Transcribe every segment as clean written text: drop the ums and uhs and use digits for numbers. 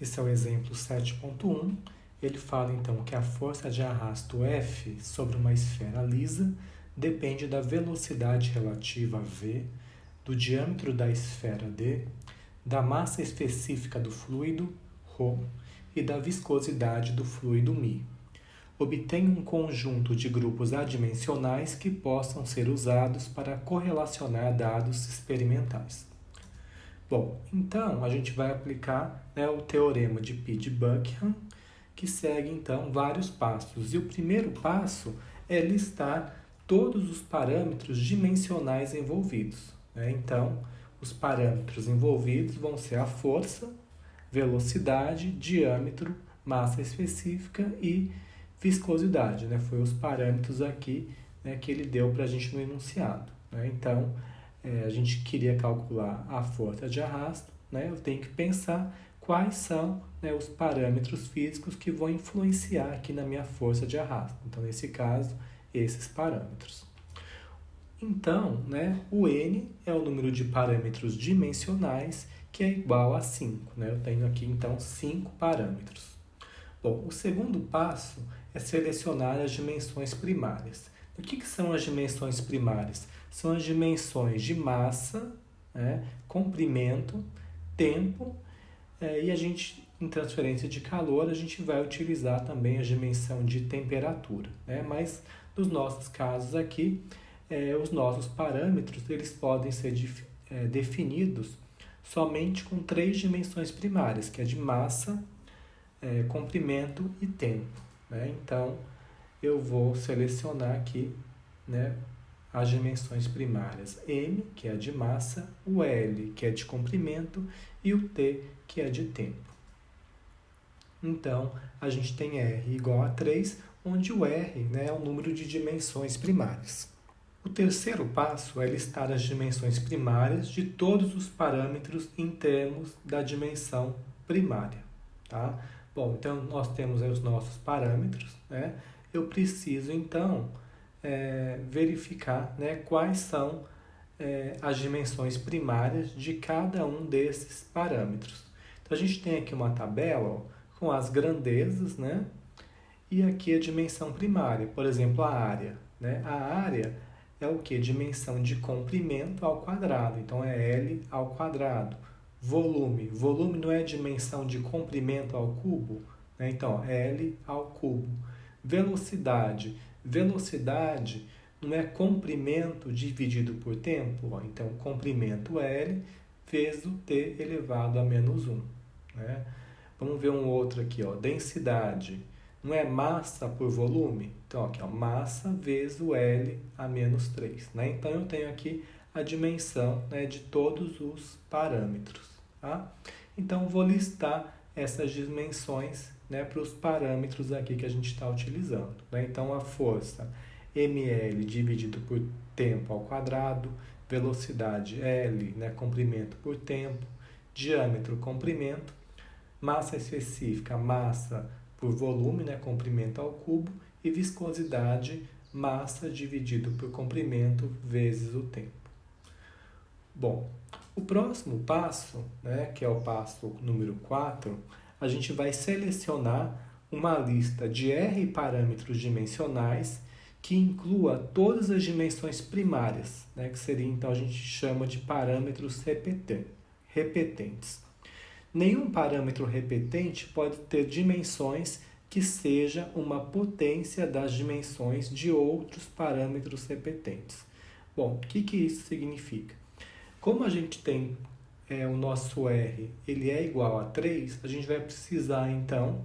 Esse é o exemplo 7.1. Ele fala então que a força de arrasto F sobre uma esfera lisa depende da velocidade relativa v, do diâmetro da esfera d, da massa específica do fluido ρ e da viscosidade do fluido μ. Obtenha um conjunto de grupos adimensionais que possam ser usados para correlacionar dados experimentais. Bom, então a gente vai aplicar o teorema de Pi de Buckingham, que segue então vários passos. E o primeiro passo é listar todos os parâmetros dimensionais envolvidos. Então, os parâmetros envolvidos vão ser a força, velocidade, diâmetro, massa específica e viscosidade. Foi os parâmetros aqui que ele deu para a gente no enunciado. Então, a gente queria calcular a força de arrasto, eu tenho que pensar quais são os parâmetros físicos que vão influenciar aqui na minha força de arrasto. Então, nesse caso, esses parâmetros. Então, o N é o número de parâmetros dimensionais, que é igual a 5. Eu tenho aqui, então, 5 parâmetros. Bom, o segundo passo é selecionar as dimensões primárias. O que são as dimensões primárias? São as dimensões de massa, comprimento, tempo, e a gente, em transferência de calor, a gente vai utilizar também a dimensão de temperatura. Mas, nos nossos casos aqui, os nossos parâmetros eles podem ser definidos somente com 3 dimensões primárias, que é de massa, comprimento e tempo. Então, eu vou selecionar aqui as dimensões primárias m, que é de massa, o L, que é de comprimento, e o T, que é de tempo. Então, a gente tem R igual a 3, onde o R é o número de dimensões primárias. O terceiro passo é listar as dimensões primárias de todos os parâmetros em termos da dimensão primária. Tá? Bom, então nós temos aí os nossos parâmetros. Eu preciso, então, verificar quais são as dimensões primárias de cada um desses parâmetros. Então, a gente tem aqui uma tabela com as grandezas, e aqui a dimensão primária. Por exemplo, a área. A área é o que? Dimensão de comprimento ao quadrado. Então, é L ao quadrado. Volume. Volume não é dimensão de comprimento ao cubo? Então, L ao cubo. Velocidade. Velocidade não é comprimento dividido por tempo? Então, comprimento L vezes o T elevado a menos 1. Vamos ver um outro aqui. Densidade. Não é massa por volume? Então, aqui, massa vezes o L a menos 3. Então, eu tenho aqui a dimensão de todos os parâmetros. Tá? Então, vou listar essas dimensões para os parâmetros aqui que a gente está utilizando. Então, a força ml dividido por tempo ao quadrado, velocidade L, comprimento por tempo, diâmetro, comprimento, massa específica, massa por volume, comprimento ao cubo, e viscosidade, massa dividido por comprimento vezes o tempo. Bom, o próximo passo, que é o passo número 4, a gente vai selecionar uma lista de R parâmetros dimensionais que inclua todas as dimensões primárias, que seria, então, a gente chama de parâmetros repetentes. Nenhum parâmetro repetente pode ter dimensões que seja uma potência das dimensões de outros parâmetros repetentes. Bom, o que isso significa? Como a gente tem o nosso R, ele é igual a 3, a gente vai precisar, então,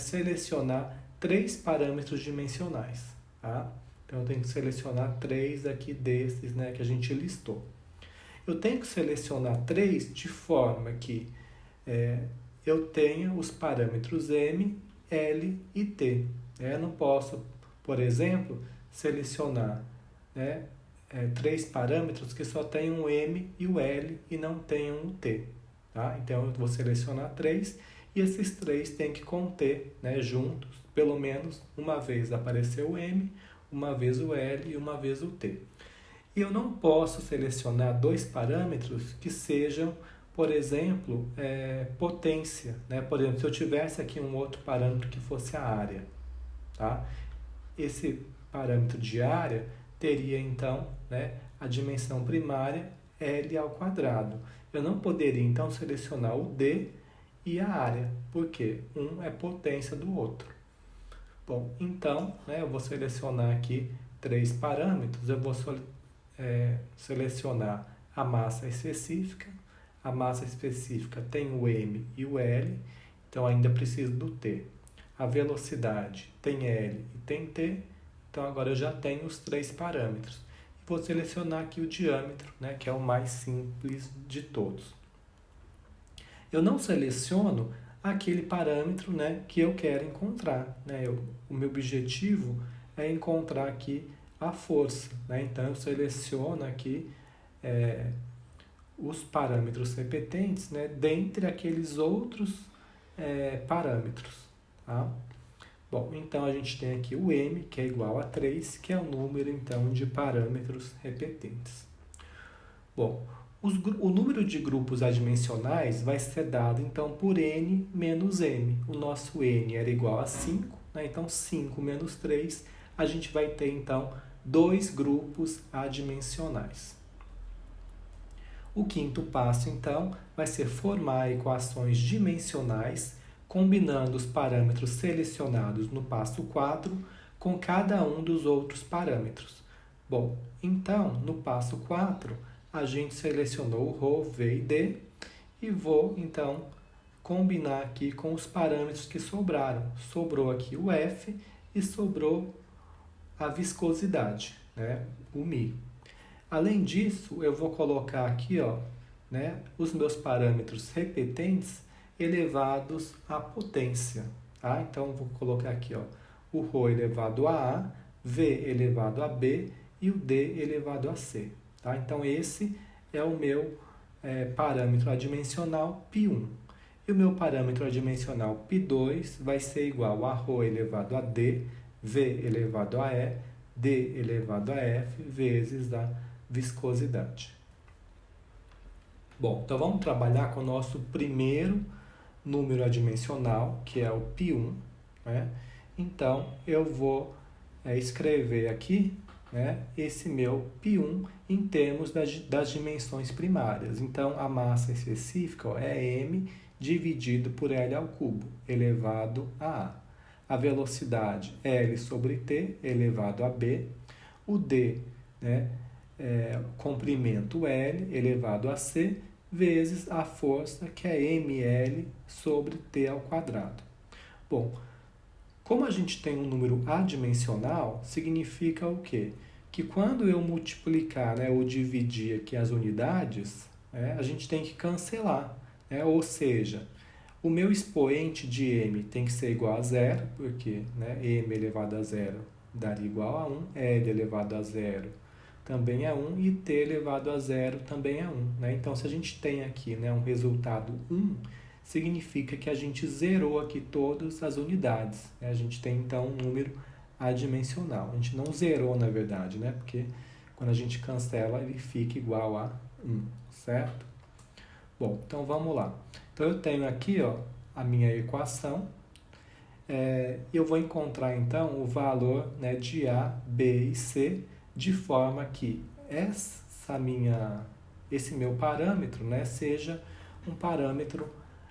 selecionar 3 parâmetros dimensionais. Tá? Então, eu tenho que selecionar 3 aqui desses que a gente listou. Eu tenho que selecionar 3 de forma que eu tenha os parâmetros M, L e T. Eu não posso, por exemplo, selecionar 3 parâmetros que só tenham o M e o L e não tenham o T. Tá? Então, eu vou selecionar 3 e esses 3 têm que conter juntos, pelo menos uma vez aparecer o M, uma vez o L e uma vez o T. E eu não posso selecionar 2 parâmetros que sejam por exemplo, potência, né? Por exemplo, se eu tivesse aqui um outro parâmetro que fosse a área, tá? Esse parâmetro de área teria, então, né, a dimensão primária L ao quadrado. Eu não poderia, então, selecionar o D e a área, porque um é potência do outro. Bom, então, né, eu vou selecionar aqui 3 parâmetros. Eu vou selecionar a massa específica. A massa específica tem o M e o L, então ainda preciso do T. A velocidade tem L e tem T, então agora eu já tenho os 3 parâmetros. Vou selecionar aqui o diâmetro, né, que é o mais simples de todos. Eu não seleciono aquele parâmetro, né, que eu quero encontrar, né? O meu objetivo é encontrar aqui a força, né? Então eu seleciono aqui os parâmetros repetentes, né, dentre aqueles outros parâmetros, tá? Bom, então a gente tem aqui o M, que é igual a 3, que é o número, então, de parâmetros repetentes. Bom, o número de grupos adimensionais vai ser dado, então, por N menos M. O nosso N era igual a 5, né? Então 5 menos 3, a gente vai ter, então, 2 grupos adimensionais. O quinto passo, então, vai ser formar equações dimensionais, combinando os parâmetros selecionados no passo 4 com cada um dos outros parâmetros. Bom, então, no passo 4, a gente selecionou o ρ, v e d e vou, então, combinar aqui com os parâmetros que sobraram. Sobrou aqui o F e sobrou a viscosidade, né? O μ. Além disso, eu vou colocar aqui, ó, né, os meus parâmetros repetentes elevados à potência. Tá? Então, vou colocar aqui, ó, o ρ elevado a A, V elevado a B e o D elevado a C. Tá? Então, esse é o meu parâmetro adimensional π1. E o meu parâmetro adimensional π2 vai ser igual a ρ elevado a D, V elevado a E, D elevado a F, vezes a viscosidade. Bom, então vamos trabalhar com o nosso primeiro número adimensional, que é o π1, né? Então, eu vou escrever aqui, né, esse meu π1 em termos das dimensões primárias. Então, a massa específica, ó, é m dividido por L ao cubo, elevado a A. A velocidade é L sobre T, elevado a B. O D, né, comprimento L, elevado a C, vezes a força, que é ml sobre T ao quadrado. Bom, como a gente tem um número adimensional, significa o quê? Que quando eu multiplicar, né, ou dividir aqui as unidades, a gente tem que cancelar, né? Ou seja, o meu expoente de m tem que ser igual a zero, porque, né, m elevado a zero daria igual a 1, L elevado a zero também é 1 e t elevado a zero também é 1. Né? Então, se a gente tem aqui, né, um resultado 1, significa que a gente zerou aqui todas as unidades. Né? A gente tem, então, um número adimensional. A gente não zerou, na verdade, né? Porque quando a gente cancela, ele fica igual a 1, certo? Bom, então vamos lá. Então, eu tenho aqui, ó, a minha equação. Eu vou encontrar, então, o valor, né, de A, B e C, de forma que esse meu parâmetro, né, seja um parâmetro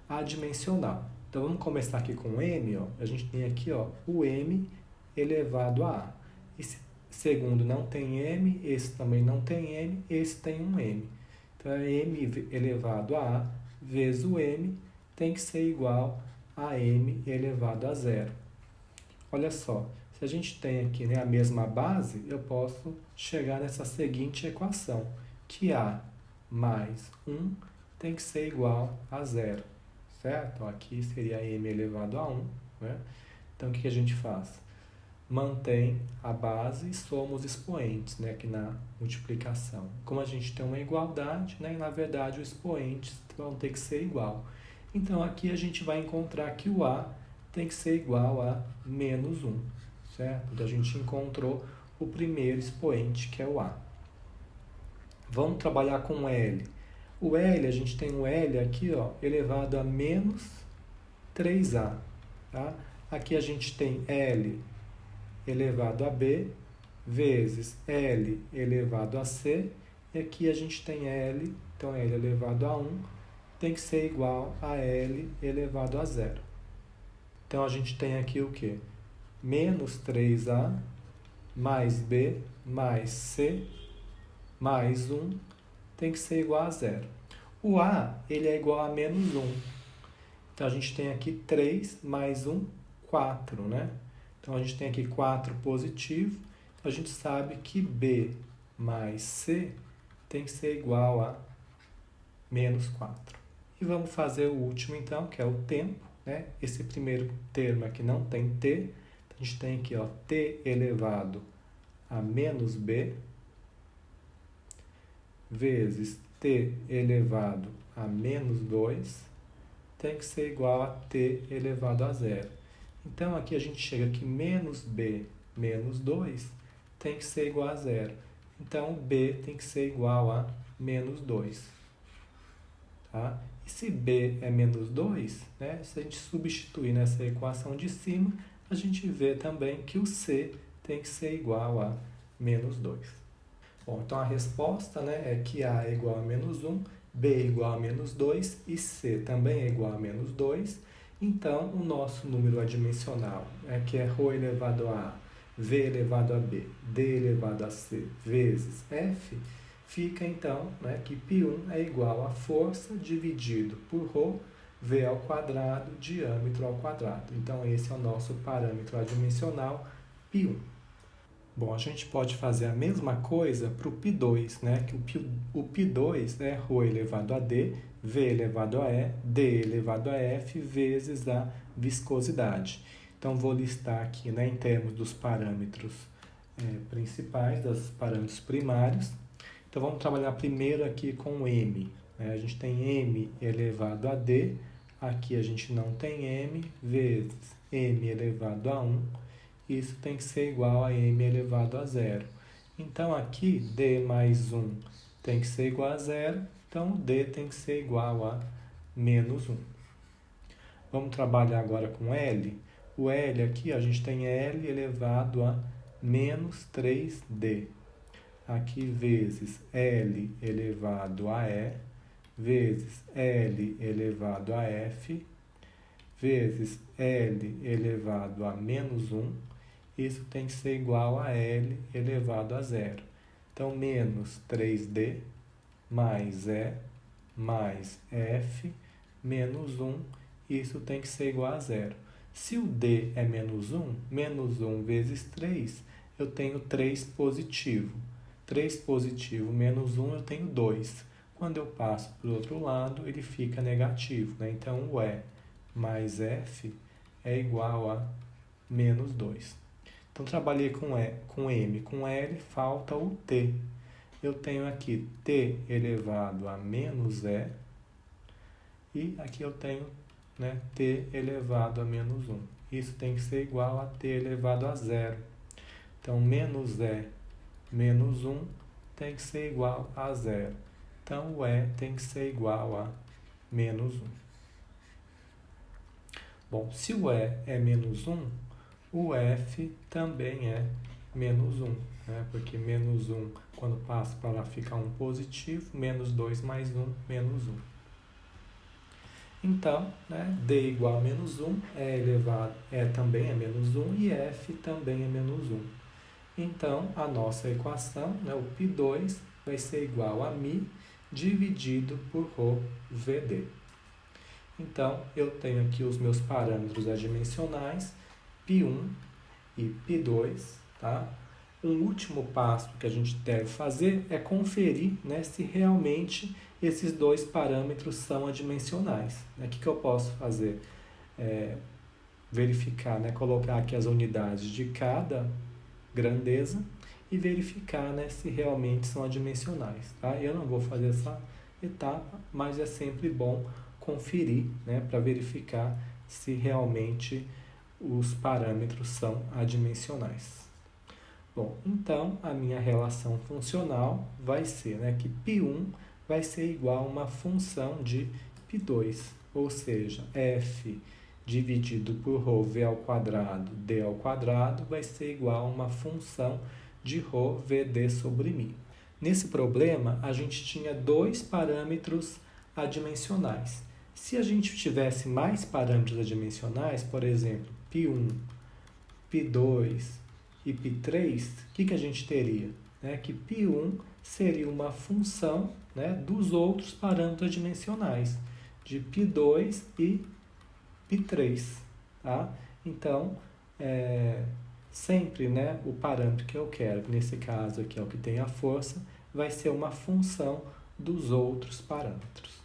adimensional. Então, vamos começar aqui com M. Ó. A gente tem aqui, ó, o M elevado a A. Esse segundo não tem M, esse também não tem M, esse tem um M. Então, é M elevado a A vezes o M tem que ser igual a M elevado a zero. Olha só. Se a gente tem aqui, né, a mesma base, eu posso chegar nessa seguinte equação, que A mais 1 tem que ser igual a zero, certo? Aqui seria m elevado a 1. Né? Então, o que a gente faz? Mantém a base e soma os expoentes, né, aqui na multiplicação. Como a gente tem uma igualdade, né, na verdade, os expoentes vão ter que ser igual. Então, aqui a gente vai encontrar que o A tem que ser igual a menos 1. Certo? Então, a gente encontrou o primeiro expoente, que é o A. Vamos trabalhar com L. O L, a gente tem o L aqui, ó, elevado a menos 3A. Tá? Aqui a gente tem L elevado a B vezes L elevado a C. E aqui a gente tem L, então L elevado a 1 tem que ser igual a L elevado a 0. Então a gente tem aqui o quê? Menos 3A mais B mais C mais 1 tem que ser igual a 0. O A, ele é igual a menos 1. Então, a gente tem aqui 3 mais 1, 4, né? Então, a gente tem aqui 4 positivo. Então, a gente sabe que B mais C tem que ser igual a menos 4. E vamos fazer o último, então, que é o tempo, né? Esse primeiro termo aqui não tem T. Então, a gente tem aqui, ó, T elevado a menos B vezes T elevado a menos 2 tem que ser igual a T elevado a 0. Então, aqui a gente chega que menos B menos 2 tem que ser igual a 0. Então, B tem que ser igual a menos 2. Tá? E se B é menos 2, né, se a gente substituir nessa equação de cima, a gente vê também que o C tem que ser igual a menos 2. Bom, então a resposta, né, é que A é igual a menos 1, B é igual a menos 2 e C também é igual a menos 2. Então, o nosso número adimensional, que é ρ elevado a A, V elevado a B, D elevado a C vezes F, fica então, né, que π1 é igual a força dividido por ρ, V ao quadrado, diâmetro ao quadrado. Então, esse é o nosso parâmetro adimensional π1. Bom, a gente pode fazer a mesma coisa para o π2, né? Que o π2 é ρ elevado a D, V elevado a E, D elevado a F vezes a viscosidade. Então, vou listar aqui, né, em termos dos parâmetros principais, dos parâmetros primários. Então, vamos trabalhar primeiro aqui com M. Né? A gente tem M elevado a D, aqui a gente não tem M, vezes M elevado a 1. Isso tem que ser igual a M elevado a 0. Então, aqui, D mais 1 tem que ser igual a 0. Então, D tem que ser igual a menos 1. Vamos trabalhar agora com L. O L aqui, a gente tem L elevado a menos 3D. Aqui, vezes L elevado a E, vezes L elevado a F, vezes L elevado a menos 1. Isso tem que ser igual a L elevado a 0. Então, menos 3D mais E mais F menos 1, isso tem que ser igual a 0. Se o D é menos 1 vezes 3, eu tenho 3 positivo. 3 positivo menos 1, eu tenho 2. Quando eu passo para o outro lado, ele fica negativo, né? Então, o E mais F é igual a menos 2. Então, trabalhei com M, com L, falta o T. Eu tenho aqui T elevado a menos E, e aqui eu tenho, né, T elevado a menos 1. Isso tem que ser igual a T elevado a 0. Então, menos E menos 1 tem que ser igual a 0. Então, o E tem que ser igual a menos 1. Bom, se o E é menos 1, o F também é menos 1, né? Porque menos 1, quando passa para lá, fica 1 positivo, menos 2 mais 1, menos 1. Então, né, D igual a menos 1, E também é menos 1 e F também é menos 1. Então, a nossa equação, né, o π2, vai ser igual a μ dividido por ρ VD. Então, eu tenho aqui os meus parâmetros adimensionais, π1 e π2, tá? Um último passo que a gente deve fazer é conferir, né, se realmente esses dois parâmetros são adimensionais. O que eu posso fazer? Verificar, né, colocar aqui as unidades de cada grandeza e verificar, né, se realmente são adimensionais. Tá? Eu não vou fazer essa etapa, mas é sempre bom conferir, né, para verificar se realmente os parâmetros são adimensionais. Bom, então a minha relação funcional vai ser, né, que π1 vai ser igual a uma função de π2, ou seja, f dividido por ρv ao quadrado d ao quadrado vai ser igual a uma função de ρ vd sobre μ. Nesse problema, a gente tinha dois parâmetros adimensionais. Se a gente tivesse mais parâmetros adimensionais, por exemplo, π1, π2 e π3, o que a gente teria? Que π1 seria uma função, dos outros parâmetros adimensionais, de π2 e π3. Tá? Então, sempre o parâmetro que eu quero, nesse caso aqui é o que tem a força, vai ser uma função dos outros parâmetros.